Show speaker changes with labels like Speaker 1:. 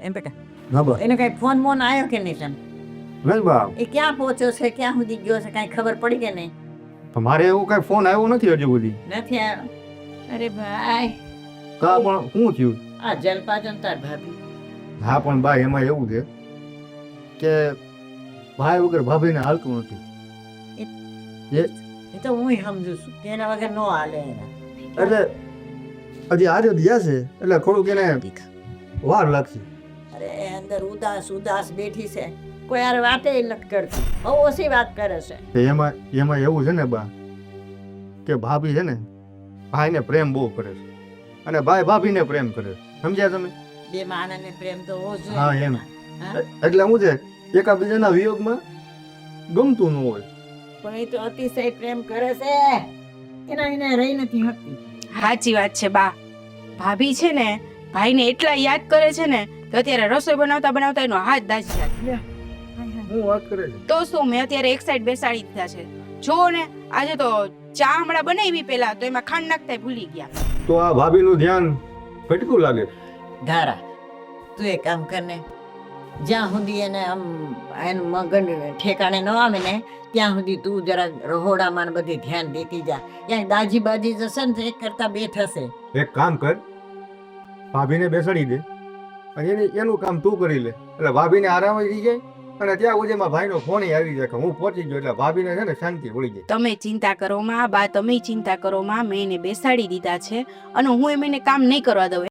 Speaker 1: એમ બેટા
Speaker 2: હા બા
Speaker 1: એને કઈ ફોન મોન આવ્યો કે નહીં તને
Speaker 2: નહીં બા
Speaker 1: એ ક્યાં પહોંચ્યો છે ક્યાં સુધી ગયો છે કાંઈ ખબર પડી કે નહીં
Speaker 2: મારે એવું કઈ ફોન આવ્યો નથી હજુ સુધી
Speaker 1: નથી આવ્યો અરે ભાઈ
Speaker 2: કા પણ શું થયું
Speaker 1: આ જલપાજન તાર ભાભી
Speaker 2: હા પણ બા એમાં એવું છે કે ભાઈ વગર ભાભીને હાલતું નથી
Speaker 1: એ તો હું સમજુ છું કે એના વગર નો હાલે એના
Speaker 2: એટલે હજી આજે ગયા છે એટલે થોડુંક એને વાર લાગશે
Speaker 1: અરે અંદર ઉદાસ ઉદાસ બેઠી છે કોઈ યાર વાતે નથી કરતી બહુ ઓછી વાત કરે છે
Speaker 2: તો એમાં એવું છે ને બા કે ભાભી છે ને ભાઈને પ્રેમ બહુ કરે છે અને ભાઈ ભાભીને પ્રેમ કરે છે સમજ્યા તમે
Speaker 1: બે માણસને પ્રેમ તો હોવો જોઈએ
Speaker 2: હા, એમ.
Speaker 1: હા?
Speaker 2: એટલે શું છે એકાબીજાના વિયોગમાં ગમતું ન હોય
Speaker 1: પણ એ તો અતિશય પ્રેમ કરે છે એના વિના રહી નથી શકતી
Speaker 3: સાચી વાત છે બા ભાભી છે ને ભાઈને એટલા યાદ કરે છે ને તો અત્યારે રસોઈ બનાવતા બનાવતા એનો હાથ દાજી જાય
Speaker 2: હું વાત કરે છે
Speaker 3: તો શું મેં અત્યારે એક સાઈડ બેસાડી દીધા છે જો ને આજે તો ચા હમણાં બનાવી પેલા તો એમાં ખાંડ નાખતા ભૂલી ગયા
Speaker 2: તો આ ભાભીનું ધ્યાન ભટકું લાગે
Speaker 1: ધારા તું એક કામ કરને જ્યાં સુધી એને આમ એનું મગન ઠેકાણે ન આવે ને ત્યાં સુધી તું જરા રહોડામાં ને બધી ધ્યાન દેતી જા ત્યાં દાજી બાજી જશે ને તો એક કરતા બે થશે
Speaker 2: એક કામ કર ભાભીને બેસાડી દે અને એનું કામ તું કરી લે એટલે ભાભીને આરામ થઈ જાય અને ત્યાં સુધીમાં ભાઈનો ફોન આવી જાય કે હું પહોંચી ગયો એટલે ભાભીને છે ને શાંતિ મળી જાય
Speaker 3: તમે ચિંતા કરો માં બા તમે ચિંતા કરો માં મેં એને બેસાડી દીધા છે અને હું એમ એને કામ નહીં કરવા દઉં